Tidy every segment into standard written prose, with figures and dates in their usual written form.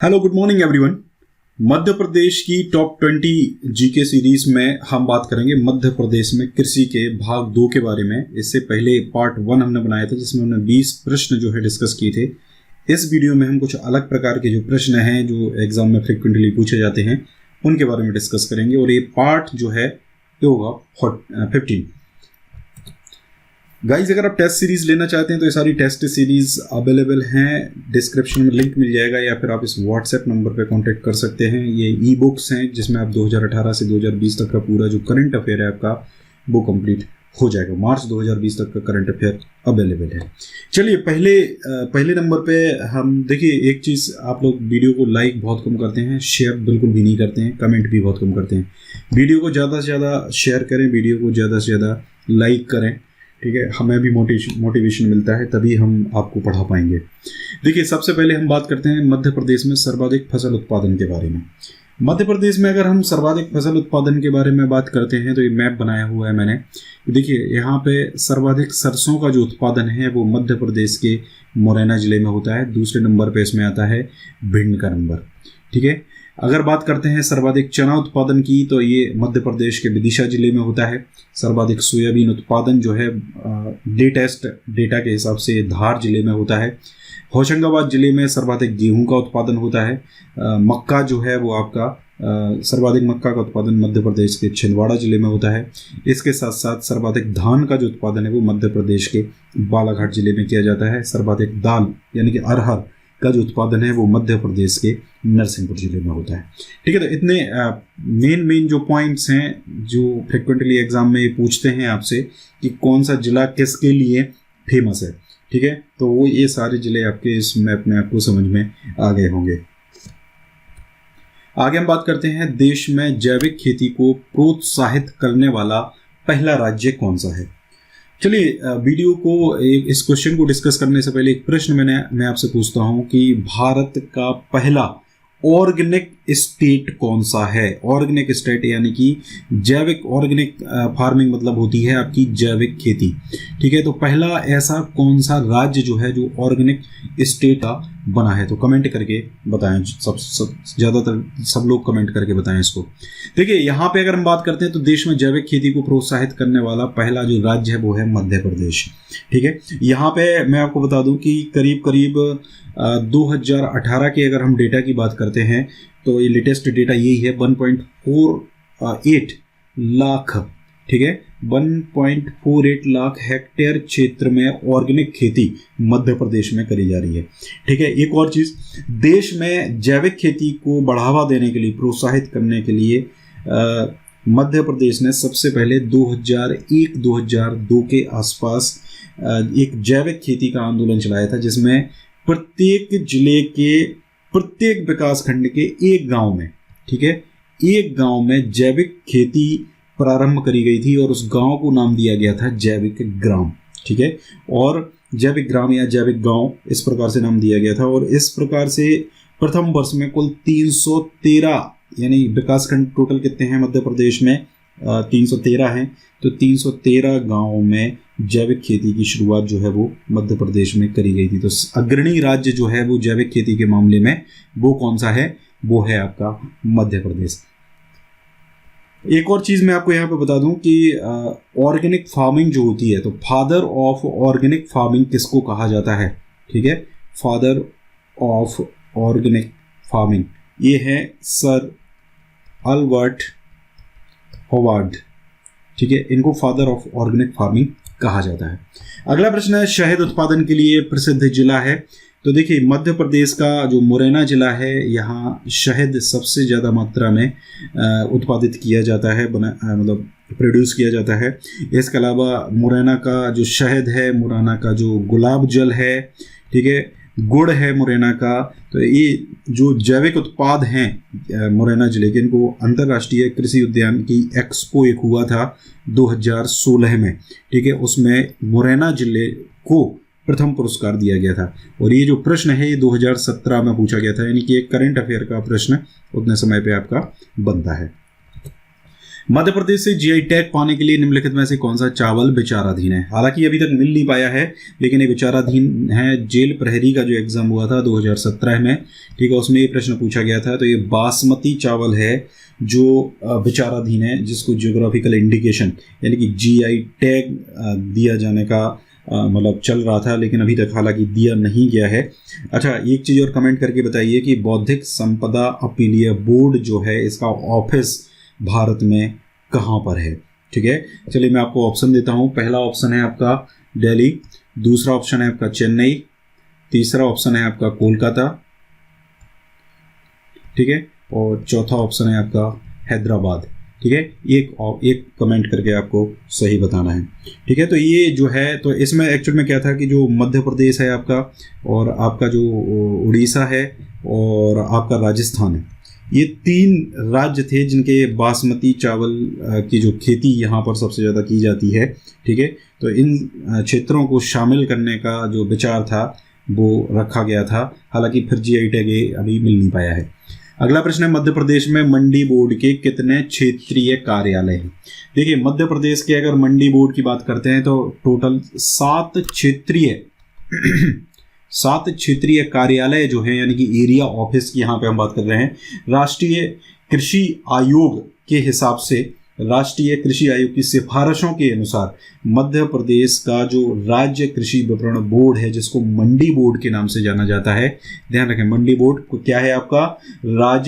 Hello good morning everyone. Madhya Pradesh की top 20 GK series में हम बात करेंगे मध्य प्रदेश में कृषि के भाग 2 के बारे में। इससे पहले पार्ट 1 हमने बनाया था जिसमें हमने 20 प्रश्न जो है डिस्कस किए थे। इस वीडियो में हम कुछ अलग प्रकार के जो प्रश्न हैं जो एग्जाम में फ्रिक्वेंटली पूछे जाते हैं उनके बारे में डिस्कस करेंगे और ये पार्ट जो है ये होगा 15। गाइज अगर आप टेस्ट सीरीज लेना चाहते हैं तो ये सारी टेस्ट सीरीज अवेलेबल हैं, डिस्क्रिप्शन में लिंक मिल जाएगा या फिर आप इस व्हाट्सएप नंबर पे कांटेक्ट कर सकते हैं। ये ई बुक्स हैं जिसमें आप 2018 से 2020 तक का पूरा जो करंट अफेयर है आपका वो कंप्लीट हो जाएगा। मार्च 2020 तक का करंट अफेयर अवेलेबल है। चलिए पहले नंबर पे हम देखिए, एक चीज़ आप लोग वीडियो को लाइक बहुत कम करते हैं, शेयर बिल्कुल भी नहीं करते हैं, कमेंट भी बहुत कम करते हैं। वीडियो को ज़्यादा से ज़्यादा शेयर करें, वीडियो को ज़्यादा से ज़्यादा लाइक करें, ठीक है। हमें भी मोटिवेशन मिलता है, तभी हम आपको पढ़ा पाएंगे। देखिए सबसे पहले हम बात करते हैं मध्य प्रदेश में सर्वाधिक फसल उत्पादन के बारे में। मध्य प्रदेश में अगर हम सर्वाधिक फसल उत्पादन के बारे में बात करते हैं तो ये मैप बनाया हुआ है मैंने। देखिए यहाँ पे सर्वाधिक सरसों का जो उत्पादन है वो मध्य प्रदेश के मुरैना जिले में होता है। दूसरे नंबर पे इसमें आता है भिंड का नंबर, ठीक है। अगर बात करते हैं सर्वाधिक चना उत्पादन की तो ये मध्य प्रदेश के विदिशा जिले में होता है। सर्वाधिक सोयाबीन उत्पादन जो है लेटेस्ट डेटा के हिसाब से धार जिले में होता है। होशंगाबाद जिले में सर्वाधिक गेहूं का उत्पादन होता है। मक्का जो है वो आपका सर्वाधिक मक्का का उत्पादन मध्य प्रदेश के छिंदवाड़ा जिले में होता है। इसके साथ साथ सर्वाधिक धान का जो उत्पादन है वो मध्य प्रदेश के बालाघाट जिले में किया जाता है। सर्वाधिक दाल यानी कि अरहर का जो उत्पादन है वो मध्य प्रदेश के नरसिंहपुर जिले में होता है, ठीक है। तो इतने मेन जो पॉइंट्स हैं जो फ्रिक्वेंटली एग्जाम में ये पूछते हैं आपसे कि कौन सा जिला किसके लिए फेमस है, ठीक है। तो वो ये सारे जिले आपके इस मैप में आपको समझ में आ गए होंगे। आगे हम बात करते हैं देश में जैविक खेती को प्रोत्साहित करने वाला पहला राज्य कौन सा है। चलिए वीडियो को इस क्वेश्चन को डिस्कस करने से पहले एक प्रश्न मैं आपसे पूछता हूं कि भारत का पहला ऑर्गेनिक स्टेट कौन सा है। ऑर्गेनिक स्टेट यानी कि जैविक, ऑर्गेनिक फार्मिंग मतलब होती है आपकी जैविक खेती, ठीक है। तो पहला ऐसा कौन सा राज्य जो है जो ऑर्गेनिक स्टेट का बना है, तो कमेंट करके बताएं। ज़्यादातर सब लोग कमेंट करके बताएं इसको। देखिए यहाँ पे अगर हम बात करते हैं तो देश में जैविक खेती को प्रोत्साहित करने वाला पहला जो राज्य है वो है मध्य प्रदेश, ठीक है। यहाँ पे मैं आपको बता दूं कि करीब 2018 के अगर हम डेटा की बात करते हैं तो ये लेटेस्ट डेटा यही है 1.48 लाख, ठीक है। 1.48 लाख हेक्टेयर क्षेत्र में ऑर्गेनिक खेती मध्य प्रदेश में करी जा रही है, ठीक है। एक और चीज़, देश में जैविक खेती को बढ़ावा देने के लिए, प्रोत्साहित करने के लिए मध्य प्रदेश ने सबसे पहले 2001-2002 के आसपास एक जैविक खेती का आंदोलन चलाया था जिसमें प्रत्येक जिले के प्रत्येक विकास खंड के एक गांव में, ठीक है, एक गांव में जैविक खेती प्रारंभ करी गई थी और उस गांव को नाम दिया गया था जैविक ग्राम, ठीक है। और जैविक ग्राम या जैविक गांव इस प्रकार से नाम दिया गया था। और इस प्रकार से प्रथम वर्ष में कुल 313 यानी विकास खंड टोटल कितने हैं मध्य प्रदेश में, 313 हैं। तो 313 गांवों में जैविक खेती की शुरुआत जो है वो मध्य प्रदेश में करी गई थी। तो अग्रणी राज्य जो है वो जैविक खेती के मामले में वो कौन सा है, वो है आपका मध्य प्रदेश। एक और चीज़ मैं आपको यहाँ पे बता दूं कि ऑर्गेनिक फार्मिंग जो होती है तो फादर ऑफ ऑर्गेनिक फार्मिंग किसको कहा जाता है, ठीक है। फादर ऑफ ऑर्गेनिक फार्मिंग ये है सर अल्बर्ट होवार्ड, ठीक है। इनको फादर ऑफ ऑर्गेनिक फार्मिंग कहा जाता है। अगला प्रश्न है शहद उत्पादन के लिए प्रसिद्ध जिला है। तो देखिए मध्य प्रदेश का जो मुरैना जिला है यहाँ शहद सबसे ज़्यादा मात्रा में उत्पादित किया जाता है, मतलब प्रोड्यूस किया जाता है। इसके अलावा मुरैना का जो शहद है, मुरैना का जो गुलाब जल है, ठीक है, गुड़ है मुरैना का। तो ये जो जैविक उत्पाद हैं मुरैना जिले के, इनको अंतर्राष्ट्रीय कृषि उद्यान की एक्सपो एक हुआ था 2016 में, ठीक है। उसमें मुरैना जिले को प्रथम पुरस्कार दिया गया था। और ये जो प्रश्न है ये 2017 में पूछा गया था, यानी कि एक करंट अफेयर का प्रश्न उतने समय पे आपका बनता है। मध्य प्रदेश से जीआई टैग पाने के लिए निम्नलिखित में से कौन सा चावल विचाराधीन है? हालांकि अभी तक मिल नहीं पाया है, लेकिन ये विचाराधीन है। जेल प्रहरी का जो एग्जाम हुआ था 2017 में, ठीक है, उसमें ये प्रश्न पूछा गया था। तो ये बासमती चावल है जो विचाराधीन है, जिसको जियोग्राफिकल इंडिकेशन यानी कि जीआई टैग दिया जाने का मतलब चल रहा था, लेकिन अभी तक हालांकि दिया नहीं गया है। अच्छा, एक चीज़ और कमेंट करके बताइए कि बौद्धिक संपदा अपीलीय बोर्ड जो है, इसका ऑफिस भारत में कहाँ पर है? ठीक है, चलिए मैं आपको ऑप्शन देता हूँ। पहला ऑप्शन है आपका दिल्ली, दूसरा ऑप्शन है आपका चेन्नई, तीसरा ऑप्शन है आपका कोलकाता, ठीक है, और चौथा ऑप्शन है आपका हैदराबाद। ठीक है, एक कमेंट करके आपको सही बताना है। ठीक है, तो ये जो है, तो इसमें एक्चुअल में क्या था कि जो मध्य प्रदेश है आपका, और आपका जो उड़ीसा है, और आपका राजस्थान है, ये 3 राज्य थे जिनके बासमती चावल की जो खेती यहाँ पर सबसे ज़्यादा की जाती है। ठीक है, तो इन क्षेत्रों को शामिल करने का जो विचार था वो रखा गया था। हालांकि फिर जीआई टैग अभी मिल नहीं पाया है। अगला प्रश्न है, मध्य प्रदेश में मंडी बोर्ड के कितने क्षेत्रीय कार्यालय हैं? देखिए, मध्य प्रदेश के अगर मंडी बोर्ड की बात करते हैं तो टोटल 7 क्षेत्रीय कार्यालय जो है, यानी कि एरिया ऑफिस की यहाँ पे हम बात कर रहे हैं। राष्ट्रीय कृषि आयोग के हिसाब से, राष्ट्रीय कृषि आयोग की सिफारिशों के अनुसार मध्य प्रदेश का जो राज्य कृषि विपणन बोर्ड है, जिसको मंडी बोर्ड के नाम से जाना जाता है, ध्यान रखें, मंडी बोर्ड क्या है आपका?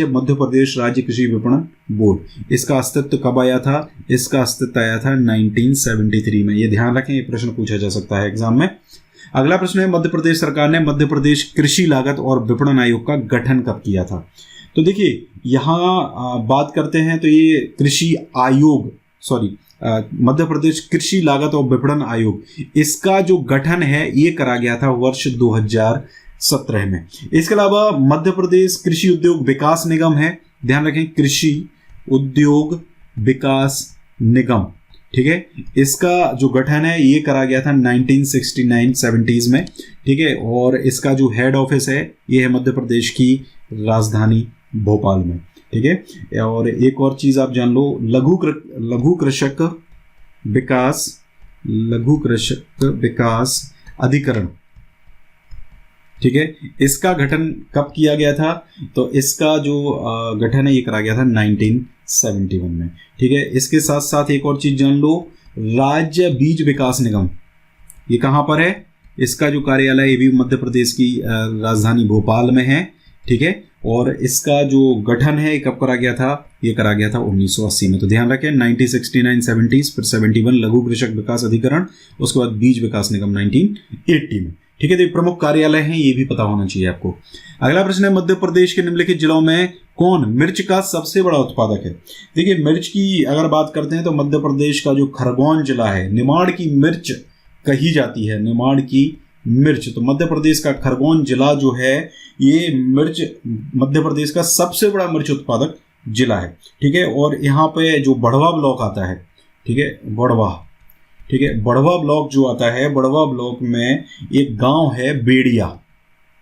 मध्य प्रदेश राज्य कृषि विपणन बोर्ड। इसका अस्तित्व कब आया था? इसका अस्तित्व आया था 1973 में। ये ध्यान रखें, ये प्रश्न पूछा जा सकता है एग्जाम में। अगला प्रश्न है, मध्य प्रदेश सरकार ने मध्य प्रदेश कृषि लागत और विपणन आयोग का गठन कब किया था? तो देखिए, यहाँ बात करते हैं तो ये कृषि आयोग, मध्य प्रदेश कृषि लागत और विपणन आयोग, इसका जो गठन है ये करा गया था वर्ष 2017 में। इसके अलावा मध्य प्रदेश कृषि उद्योग विकास निगम है, ध्यान रखें, कृषि उद्योग विकास निगम, ठीक है, इसका जो गठन है ये करा गया था 1969-70s में। ठीक है, और इसका जो हेड ऑफिस है ये है मध्य प्रदेश की राजधानी भोपाल में। ठीक है, और एक और चीज आप जान लो, लघु कृषक विकास अधिकरण, ठीक है, इसका गठन कब किया गया था? तो इसका जो गठन है ये करा गया था 1971 में। ठीक है, इसके साथ साथ एक और चीज जान लो, राज्य बीज विकास निगम, ये कहाँ पर है? इसका जो कार्यालय ये भी मध्य प्रदेश की राजधानी भोपाल में है। ठीक है, और इसका जो गठन है कब करा गया था? ये करा गया था 1980 में। तो ध्यान रखें, 1969-70s, फिर 71 लघु कृषक विकास अधिकरण, उसके बाद बीज विकास निगम 1980 में। ठीक है, तो प्रमुख कार्यालय हैं, ये भी पता होना चाहिए आपको। अगला प्रश्न है, मध्य प्रदेश के निम्नलिखित जिलों में कौन मिर्च का सबसे बड़ा उत्पादक है? देखिए, मिर्च की अगर बात करते हैं तो मध्य प्रदेश का जो खरगोन जिला है, निमाड़ की मिर्च कही जाती है, निमाड़ की मिर्च, तो मध्य प्रदेश का खरगोन जिला जो है ये मिर्च मध्य प्रदेश का सबसे बड़ा मिर्च उत्पादक जिला है। ठीक है, और यहाँ पे जो बढ़वा ब्लॉक आता है, ठीक है, बढ़वा ब्लॉक जो आता है, बढ़वा ब्लॉक में एक गांव है बेड़िया,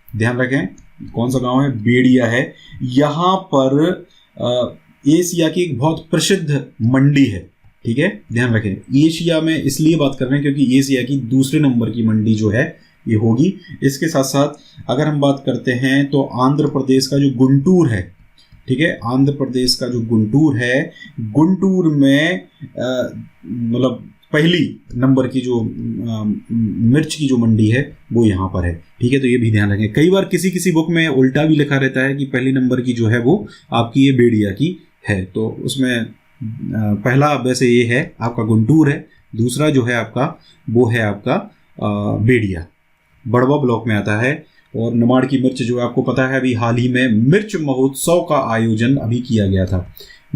ध्यान रखें, कौन सा गांव है? बेड़िया है। यहाँ पर एशिया की एक बहुत प्रसिद्ध मंडी है। ठीक है, ध्यान रखें, एशिया में इसलिए बात कर रहे हैं क्योंकि एशिया की दूसरे नंबर की मंडी जो है ये होगी। इसके साथ साथ अगर हम बात करते हैं तो आंध्र प्रदेश का जो गुंटूर है, ठीक है, आंध्र प्रदेश का जो गुंटूर है, गुंटूर में मतलब पहली नंबर की जो मिर्च की जो मंडी है वो यहाँ पर है। ठीक है, तो ये भी ध्यान रखें। कई बार किसी बुक में उल्टा भी लिखा रहता है कि पहली नंबर की जो है वो आपकी ये बेड़िया की है, तो उसमें पहला वैसे ये है आपका गुंटूर है, दूसरा जो है आपका वो है आपका बेड़िया, बढ़वा ब्लॉक में आता है। और निमाड़ की मिर्च जो आपको पता है, अभी हाल ही में मिर्च महोत्सव का आयोजन अभी किया गया था।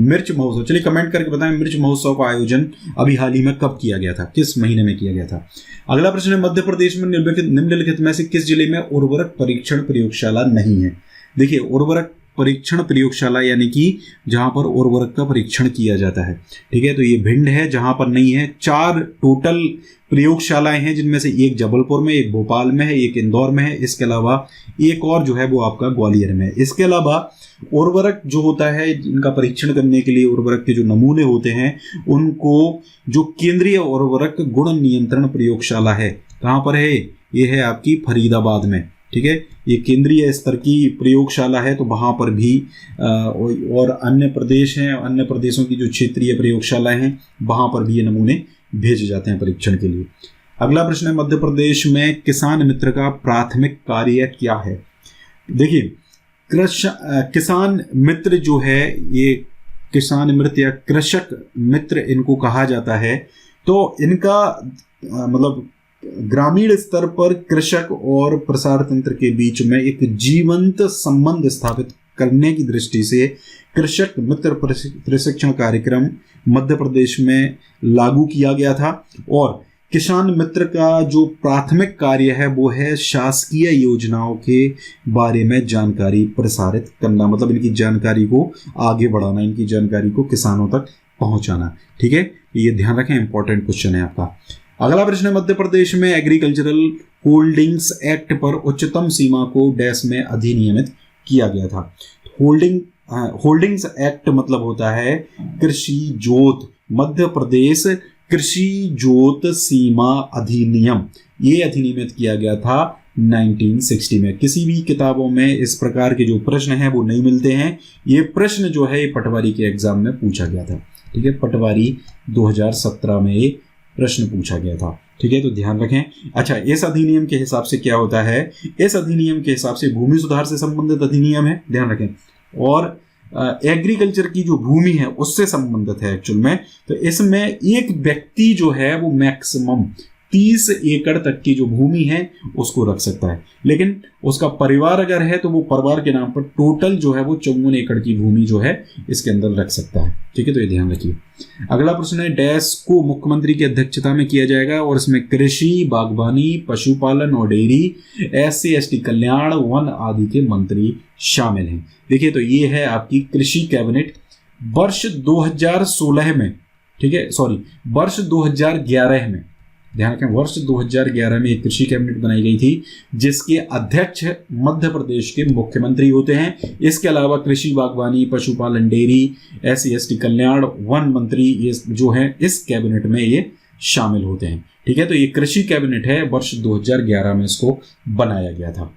मिर्च महोत्सव, चलिए कमेंट करके बताएं, मिर्च महोत्सव का आयोजन अभी हाल ही में कब किया गया था, किस महीने में किया गया था? अगला प्रश्न है, मध्य प्रदेश में निम्नलिखित में से किस जिले में उर्वरक परीक्षण प्रयोगशाला नहीं है? देखिए, उर्वरक परीक्षण प्रयोगशाला, यानी कि जहां पर उर्वरक का परीक्षण किया जाता है। ठीक है, तो ये भिंड है जहां पर नहीं है। 4 टोटल प्रयोगशालाएं हैं, जिनमें से एक जबलपुर में, एक भोपाल में है, एक इंदौर में है, इसके अलावा एक और जो है वो आपका ग्वालियर में है। इसके अलावा उर्वरक जो होता है, इनका परीक्षण करने के लिए उर्वरक के जो नमूने होते हैं उनको जो केंद्रीय उर्वरक गुण नियंत्रण प्रयोगशाला है, कहाँ पर है, ये है आपकी फरीदाबाद में। ठीक है, ये केंद्रीय स्तर की प्रयोगशाला है, तो वहाँ पर भी और अन्य प्रदेश हैं, अन्य प्रदेशों की जो क्षेत्रीय प्रयोगशालाएं हैं वहाँ पर भी ये नमूने भेजे जाते हैं परीक्षण के लिए। अगला प्रश्न है, मध्य प्रदेश में किसान मित्र का प्राथमिक कार्य क्या है? देखिए, किसान मित्र जो है, ये किसान मित्र या कृषक मित्र इनको कहा जाता है। तो इनका मतलब ग्रामीण स्तर पर कृषक और प्रसार तंत्र के बीच में एक जीवंत संबंध स्थापित करने की दृष्टि से कृषक मित्र प्रशिक्षण कार्यक्रम मध्य प्रदेश में लागू किया गया था। और किसान मित्र का जो प्राथमिक कार्य है वो है शासकीय योजनाओं के बारे में जानकारी प्रसारित करना, मतलब इनकी जानकारी को आगे बढ़ाना, इनकी जानकारी को किसानों तक पहुंचाना। ठीक है, ये ध्यान रखें, इंपॉर्टेंट क्वेश्चन है आपका। अगला प्रश्न है, मध्य प्रदेश में एग्रीकल्चरल होल्डिंग्स एक्ट पर उच्चतम सीमा को डैश में अधिनियमित किया गया था। होल्डिंग्स एक्ट मतलब होता है कृषि जोत, मध्य प्रदेश कृषि जोत सीमा अधिनियम, ये अधिनियमित किया गया था 1960 में। किसी भी किताबों में इस प्रकार के जो प्रश्न हैं वो नहीं मिलते हैं। ये प्रश्न जो है ये पटवारी के एग्जाम में पूछा गया था। ठीक है, पटवारी 2017 में ये प्रश्न पूछा गया था। ठीक है, तो ध्यान रखें। अच्छा, इस अधिनियम के हिसाब से क्या होता है, इस अधिनियम के हिसाब से भूमि सुधार से संबंधित अधिनियम है, ध्यान रखें, और एग्रीकल्चर की जो भूमि है उससे संबंधित है एक्चुअल में। तो इसमें एक व्यक्ति जो है वो मैक्सिमम 30 एकड़ तक की जो भूमि है उसको रख सकता है, लेकिन उसका परिवार अगर है तो वो परिवार के नाम पर टोटल जो है वो 54 एकड़ की भूमि जो है इसके अंदर रख सकता है। ठीक है, तो ये ध्यान रखिए। अगला प्रश्न है, डैश को मुख्यमंत्री की अध्यक्षता में किया जाएगा और इसमें कृषि, बागवानी, पशुपालन और डेयरी, SC ST कल्याण, वन आदि के मंत्री शामिल हैं। देखिए, तो ये है आपकी कृषि कैबिनेट वर्ष 2016 में, ठीक है, सॉरी वर्ष 2011 में, ध्यान रखें, वर्ष 2011 में एक कृषि कैबिनेट बनाई गई थी जिसके अध्यक्ष मध्य प्रदेश के मुख्यमंत्री होते हैं। इसके अलावा कृषि, बागवानी, पशुपालन, डेयरी, SC ST कल्याण, वन मंत्री ये जो हैं इस कैबिनेट में ये शामिल होते हैं। ठीक है, तो ये कृषि कैबिनेट है, वर्ष 2011 में इसको बनाया गया था।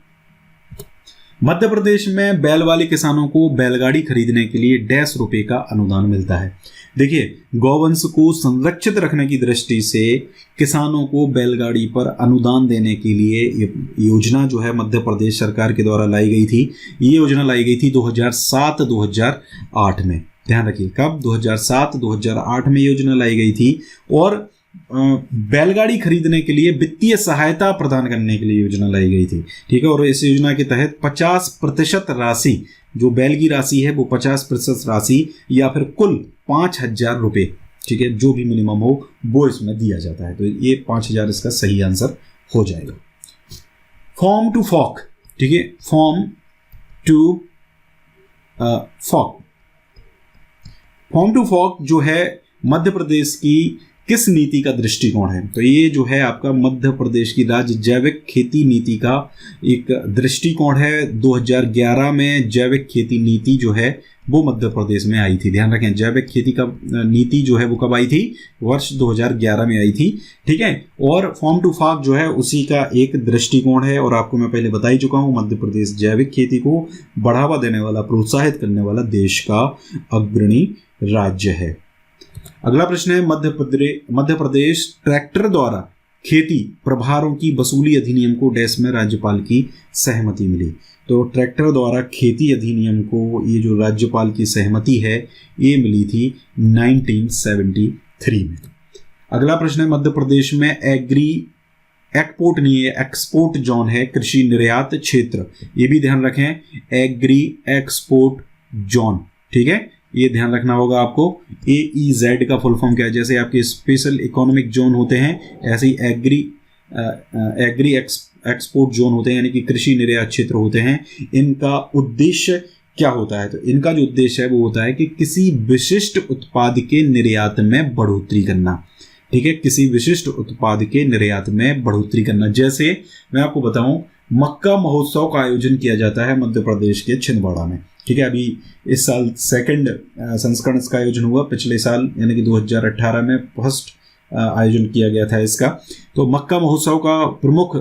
मध्य प्रदेश में बैल वाले किसानों को बैलगाड़ी खरीदने के लिए ₹100 का अनुदान मिलता है। देखिए, गौवंश को संरक्षित रखने की दृष्टि से किसानों को बैलगाड़ी पर अनुदान देने के लिए ये योजना जो है मध्य प्रदेश सरकार के द्वारा लाई गई थी। ये योजना लाई गई थी 2007-2008 में, ध्यान रखिए, कब, 2007-2008 में योजना लाई गई थी। और बैलगाड़ी खरीदने के लिए वित्तीय सहायता प्रदान करने के लिए योजना लाई गई थी। ठीक है, और इस योजना के तहत 50% राशि, जो बैल की राशि है वो 50% राशि या फिर कुल 5,000 रुपये, ठीक है, जो भी मिनिमम हो वो इसमें दिया जाता है। तो ये 5,000 इसका सही आंसर हो जाएगा। फॉर्म टू फॉक, ठीक है, farm to fork, farm to fork जो है मध्य प्रदेश की किस नीति का दृष्टिकोण है? तो ये जो है आपका मध्य प्रदेश की राज्य जैविक खेती नीति का एक दृष्टिकोण है। 2011 में जैविक खेती नीति जो है वो मध्य प्रदेश में आई थी। ध्यान रखें, जैविक खेती का नीति जो है वो कब आई थी? वर्ष 2011 में आई थी। ठीक है, और फॉर्म टू फॉक जो है उसी का एक दृष्टिकोण है। और आपको मैं पहले बता ही चुका हूँ, मध्य प्रदेश जैविक खेती को बढ़ावा देने वाला, प्रोत्साहित करने वाला देश का अग्रणी राज्य है। अगला प्रश्न है, मध्य प्रदेश ट्रैक्टर द्वारा खेती प्रभारों की वसूली अधिनियम को डैश में राज्यपाल की सहमति मिली। तो ट्रैक्टर द्वारा खेती अधिनियम को ये जो राज्यपाल की सहमति है ये मिली थी 1973 में। अगला प्रश्न है, मध्य प्रदेश में एग्री एक्सपोर्ट नहीं है, एक्सपोर्ट जोन है, कृषि निर्यात क्षेत्र, ये भी ध्यान रखें, एग्री एक्सपोर्ट जोन। ठीक है, ये ध्यान रखना होगा आपको। AEZ का फुल फॉर्म क्या है? जैसे आपके स्पेशल इकोनॉमिक जोन होते हैं, ऐसे ही एग्री एक्सपोर्ट जोन होते हैं, यानी कि कृषि निर्यात क्षेत्र होते हैं। इनका उद्देश्य क्या होता है? तो इनका जो उद्देश्य है वो होता है कि किसी विशिष्ट उत्पाद के निर्यात में बढ़ोतरी करना। ठीक है, किसी विशिष्ट उत्पाद के निर्यात में बढ़ोतरी करना। जैसे मैं आपको बताऊं, मक्का महोत्सव का आयोजन किया जाता है मध्य प्रदेश के छिंदवाड़ा में। ठीक है, अभी इस साल सेकंड संस्करण इसका आयोजन हुआ, पिछले साल यानी कि 2018 में फर्स्ट आयोजन किया गया था इसका। तो मक्का महोत्सव का प्रमुख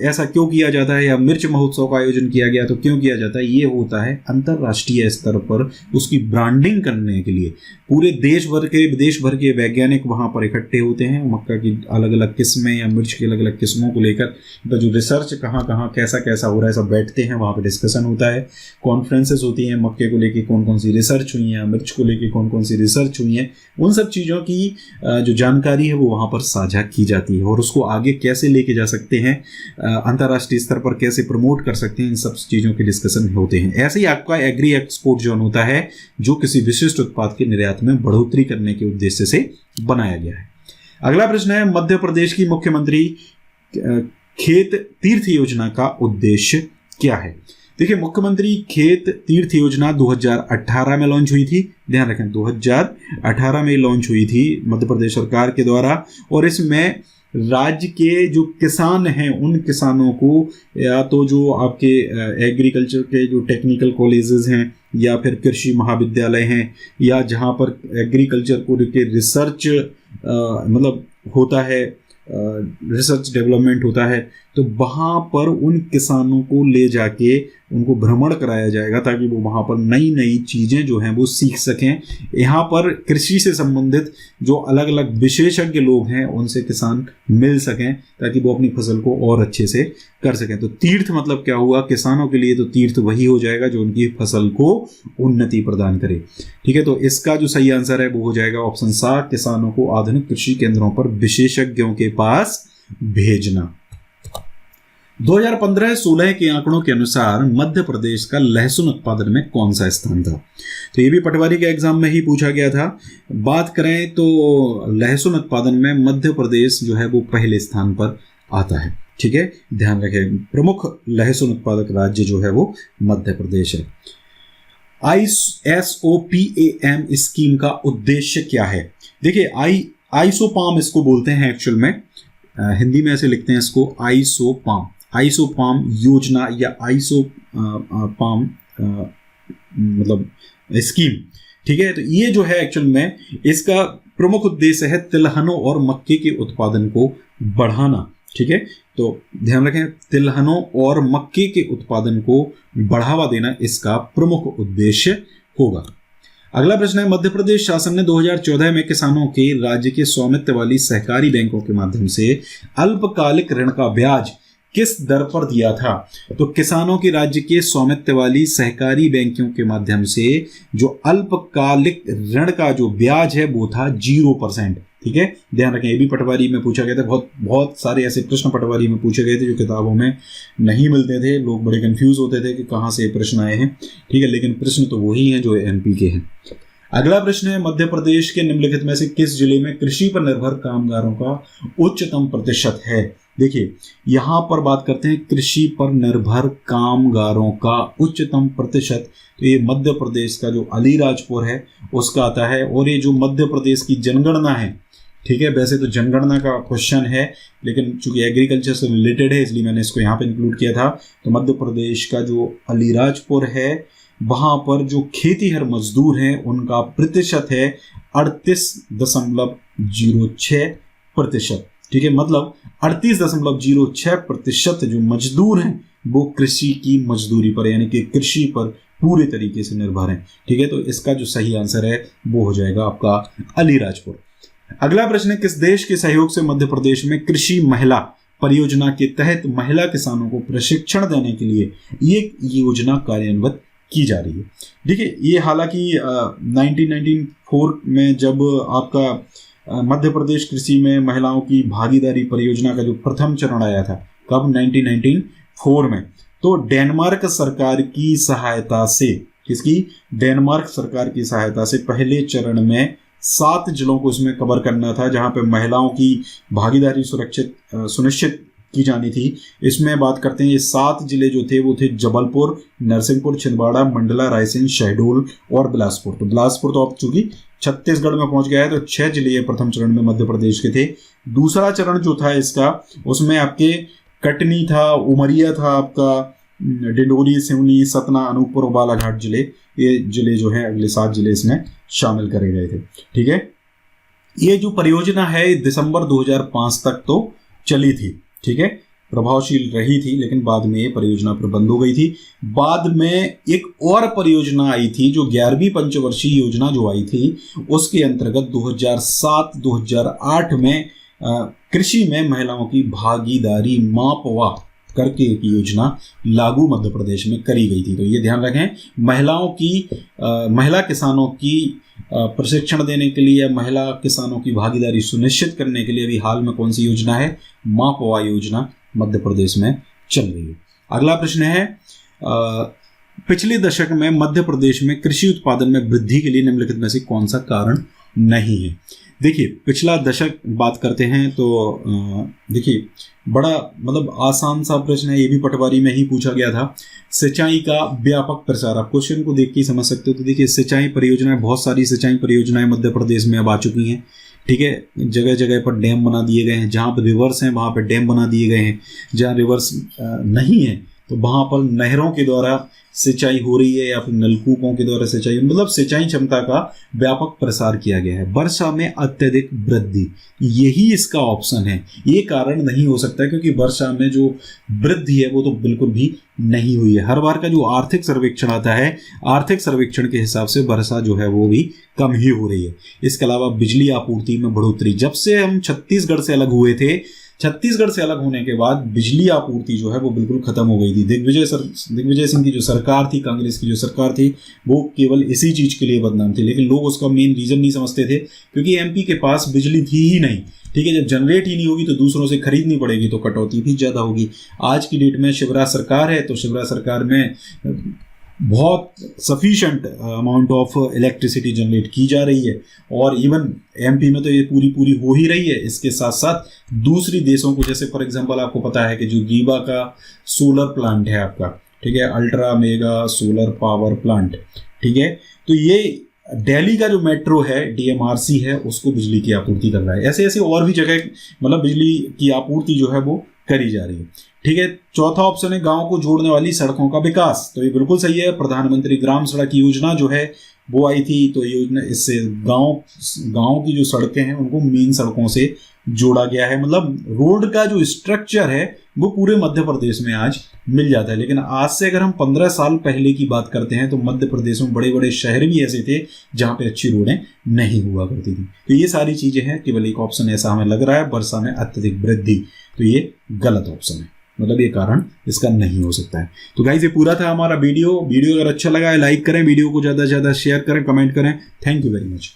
ऐसा क्यों किया जाता है, या मिर्च महोत्सव का आयोजन किया गया तो क्यों किया जाता है? ये होता है अंतर्राष्ट्रीय स्तर पर उसकी ब्रांडिंग करने के लिए। पूरे देश भर के विदेश भर के वैज्ञानिक वहाँ पर इकट्ठे होते हैं, मक्का की अलग अलग किस्में या मिर्च की अलग अलग किस्मों को लेकर जो रिसर्च कहाँ कहाँ कैसा कैसा हो रहा है सब बैठते हैं, वहाँ पर डिस्कशन होता है, कॉन्फ्रेंसेस होती हैं, मक्के को लेकर कौन कौन सी रिसर्च हुई है, मिर्च को लेकर कौन कौन सी रिसर्च हुई है, उन सब चीज़ों की जो जानकारी है वो वहाँ पर साझा की जाती है, और उसको आगे कैसे लेके जा सकते हैं, अंतर्राष्ट्रीय स्तर पर कैसे प्रमोट कर सकते हैं, इन सब चीज़ों के डिस्कशन होते हैं। ऐसे ही आपका एग्री एक्सपोर्ट जोन होता है, जो किसी विशिष्ट उत्पाद के निर्यात में बढ़ोतरी करने के उद्देश्य से बनाया गया है। अगला प्रश्न है, मध्य प्रदेश की मुख्यमंत्री खेत तीर्थ योजना का उद्देश्य क्या है? देखिए, मुख्यमंत्री खेत तीर्थ योजना 2018 में लॉन्च हुई थी। ध्यान रखें, 2018 में लॉन्च हुई थी मध्य प्रदेश सरकार के द्वारा, और इसमें राज्य के जो किसान हैं उन किसानों को, या तो जो आपके एग्रीकल्चर के जो टेक्निकल कॉलेजेस हैं, या फिर कृषि महाविद्यालय हैं, या जहाँ पर एग्रीकल्चर को लेकर रिसर्च मतलब होता है, रिसर्च डेवलपमेंट होता है, तो वहाँ पर उन किसानों को ले जाके उनको भ्रमण कराया जाएगा, ताकि वो वहाँ पर नई नई चीज़ें जो हैं वो सीख सकें। यहाँ पर कृषि से संबंधित जो अलग अलग विशेषज्ञ लोग हैं उनसे किसान मिल सकें, ताकि वो अपनी फसल को और अच्छे से कर सकें। तो तीर्थ मतलब क्या हुआ किसानों के लिए? तो तीर्थ वही हो जाएगा जो उनकी फसल को उन्नति प्रदान करे। ठीक है, तो इसका जो सही आंसर है वो हो जाएगा ऑप्शन सा, किसानों को आधुनिक कृषि केंद्रों पर विशेषज्ञों के पास भेजना। 2015-16 के आंकड़ों के अनुसार मध्य प्रदेश का लहसुन उत्पादन में कौन सा स्थान था? तो ये भी पटवारी के एग्जाम में ही पूछा गया था। बात करें तो लहसुन उत्पादन में मध्य प्रदेश जो है वो पहले स्थान पर आता है। ठीक है, ध्यान रखें, प्रमुख लहसुन उत्पादक राज्य जो है वो मध्य प्रदेश है। ISOPAM स्कीम का उद्देश्य क्या है? देखिए, आइसोपाम इसको बोलते हैं एक्चुअल में, हिंदी में ऐसे लिखते हैं इसको आइसोपाम योजना या आइसोपाम मतलब स्कीम। ठीक है, तो ये जो है एक्चुअल में इसका प्रमुख उद्देश्य है तिलहनों और मक्के के उत्पादन को बढ़ाना। ठीक है, तो ध्यान रखें, तिलहनों और मक्के के उत्पादन को बढ़ावा देना इसका प्रमुख उद्देश्य होगा। अगला प्रश्न है, मध्य प्रदेश शासन ने 2014 में किसानों के राज्य के स्वामित्व वाली सहकारी बैंकों के माध्यम से अल्पकालिक ऋण का ब्याज किस दर पर दिया था? तो किसानों के राज्य के स्वामित्व वाली सहकारी बैंकों के माध्यम से जो अल्पकालिक ऋण का जो ब्याज है वो था 0%। ठीक है, ध्यान रखें, ये भी पटवारी में पूछा गया था। बहुत सारे ऐसे प्रश्न पटवारी में पूछे गए थे जो किताबों में नहीं मिलते थे, लोग बड़े कंफ्यूज होते थे कि कहाँ से प्रश्न आए हैं। ठीक है, लेकिन प्रश्न तो वही हैं जो MP के हैं। अगला प्रश्न है, मध्य प्रदेश के निम्नलिखित में से किस जिले में कृषि पर निर्भर कामगारों का उच्चतम प्रतिशत है? देखिए, यहाँ पर बात करते हैं कृषि पर निर्भर कामगारों का उच्चतम प्रतिशत, तो ये मध्य प्रदेश का जो अलीराजपुर है उसका आता है। और ये जो मध्य प्रदेश की जनगणना है, ठीक है, वैसे तो जनगणना का क्वेश्चन है, लेकिन चूंकि एग्रीकल्चर से रिलेटेड है इसलिए मैंने इसको यहाँ पे इंक्लूड किया था। तो मध्य प्रदेश का जो अलीराजपुर है, वहाँ पर जो खेतीहर मजदूर हैं उनका प्रतिशत है 38.06%। ठीक है, मतलब 38.06% जो मजदूर हैं वो कृषि की मजदूरी पर यानी कि कृषि पर पूरे तरीके से निर्भर हैं। ठीक है, तो इसका जो सही आंसर है वो हो जाएगा आपका अलीराजपुर। अगला प्रश्न है, किस देश के सहयोग से मध्य प्रदेश में कृषि महिला परियोजना के तहत महिला किसानों को प्रशिक्षण देने के लिए ये योजना कार्यान्वित की जा रही है? देखिए, ये हालांकि 1994 में जब आपका मध्य प्रदेश कृषि में महिलाओं की भागीदारी परियोजना का जो प्रथम चरण आया था, कब? 1994 में। तो डेनमार्क सरकार की सहायता से, किसकी? डेनमार्क सरकार की सहायता से पहले चरण में 7 जिलों को इसमें कवर करना था, जहां पे महिलाओं की भागीदारी सुनिश्चित की जानी थी। इसमें बात करते हैं, ये 7 जिले जो थे वो थे जबलपुर, नरसिंहपुर, छिंदवाड़ा, मंडला, रायसेन, शहडोल और बिलासपुर। तो बिलासपुर तो अब चूंकि छत्तीसगढ़ में पहुंच गया है, तो 6 जिले ये प्रथम चरण में मध्य प्रदेश के थे। दूसरा चरण जो था इसका, उसमें आपके कटनी था, उमरिया था, आपका डिंडोरी, सिवनी, सतना, अनूपपुर, बालाघाट जिले, ये जिले जो है अगले 7 जिले इसमें शामिल करे गए थे। ठीक है, ये जो परियोजना है दिसंबर 2005 तक तो चली थी। ठीक है, प्रभावशील रही थी, लेकिन बाद में ये परियोजना फिर बंद हो गई थी। बाद में एक और परियोजना आई थी जो 11वीं पंचवर्षीय योजना जो आई थी, उसके अंतर्गत 2007-2008 में कृषि में महिलाओं की भागीदारी मापवा करके एक योजना लागू मध्य प्रदेश में करी गई थी। तो ये ध्यान रखें, महिला किसानों की प्रशिक्षण देने के लिए, महिला किसानों की भागीदारी सुनिश्चित करने के लिए अभी हाल में कौन सी योजना है? मापवा योजना मध्य प्रदेश में चल रही है। अगला प्रश्न है, पिछले दशक में मध्य प्रदेश में कृषि उत्पादन में वृद्धि के लिए निम्नलिखित में से कौन सा कारण नहीं है? देखिए, पिछला दशक बात करते हैं तो देखिए बड़ा मतलब आसान सा प्रश्न है, ये भी पटवारी में ही पूछा गया था। सिंचाई का व्यापक प्रसार, आप क्वेश्चन को देख के समझ सकते हो। तो देखिए, सिंचाई परियोजनाएं, बहुत सारी सिंचाई परियोजनाएं मध्य प्रदेश में अब आ चुकी हैं। ठीक है, जगह जगह पर डैम बना दिए गए हैं, जहाँ पर रिवर्स हैं वहाँ पर डैम बना दिए गए हैं, जहाँ रिवर्स नहीं है तो वहाँ पर नहरों के द्वारा सिंचाई हो रही है या फिर नलकूपों के द्वारा सिंचाई, मतलब सिंचाई क्षमता का व्यापक प्रसार किया गया है। वर्षा में अत्यधिक वृद्धि, यही इसका ऑप्शन है। ये कारण नहीं हो सकता क्योंकि वर्षा में जो वृद्धि है वो तो बिल्कुल भी नहीं हुई है। हर बार का जो आर्थिक सर्वेक्षण आता है, आर्थिक सर्वेक्षण के हिसाब से वर्षा जो है वो भी कम ही हो रही है। इसके अलावा बिजली आपूर्ति में बढ़ोतरी, जब से हम छत्तीसगढ़ से अलग हुए थे, छत्तीसगढ़ से अलग होने के बाद बिजली आपूर्ति जो है वो बिल्कुल खत्म हो गई थी। दिग्विजय सिंह की जो सरकार थी, कांग्रेस की जो सरकार थी, वो केवल इसी चीज के लिए बदनाम थी, लेकिन लोग उसका मेन रीजन नहीं समझते थे क्योंकि एमपी के पास बिजली थी ही नहीं। ठीक है, जब जनरेट ही नहीं होगी तो दूसरों से खरीदनी पड़ेगी, तो कटौती भी ज्यादा होगी। आज की डेट में शिवराज सरकार है, तो शिवराज सरकार में बहुत sufficient amount of electricity generate की जा रही है, और इवन एमपी में तो ये पूरी हो ही रही है। इसके साथ साथ दूसरी देशों को, जैसे फॉर एग्जांपल आपको पता है कि जो रीवा का सोलर प्लांट है आपका, ठीक है, ultra mega solar power plant, ठीक है, तो ये दिल्ली का जो मेट्रो है, डीएमआरसी है, उसको बिजली की आपूर्ति कर रहा है। ऐसे ऐसे और भी जगह मतलब बिजली की आपूर्ति जो है वो करी जा रही है। ठीक है, चौथा ऑप्शन है गांव को जोड़ने वाली सड़कों का विकास। तो ये बिल्कुल सही है, प्रधानमंत्री ग्राम सड़क योजना जो है वो आई थी, तो योजना इससे गांव की जो सड़कें हैं उनको मेन सड़कों से जोड़ा गया है। मतलब रोड का जो स्ट्रक्चर है वो पूरे मध्य प्रदेश में आज मिल जाता है। लेकिन आज से अगर हम 15 साल पहले की बात करते हैं तो मध्य प्रदेश में बड़े बड़े शहर भी ऐसे थे जहां पे अच्छी रोडें नहीं हुआ करती थी। तो ये सारी चीजें हैं, केवल एक ऑप्शन ऐसा हमें लग रहा है, वर्षा में अत्यधिक वृद्धि, तो ये गलत ऑप्शन है, मतलब ये कारण इसका नहीं हो सकता है। तो गाइस, ये पूरा था हमारा वीडियो अगर अच्छा लगा है लाइक करें, वीडियो को ज़्यादा से ज़्यादा शेयर करें, कमेंट करें। Thank you very much.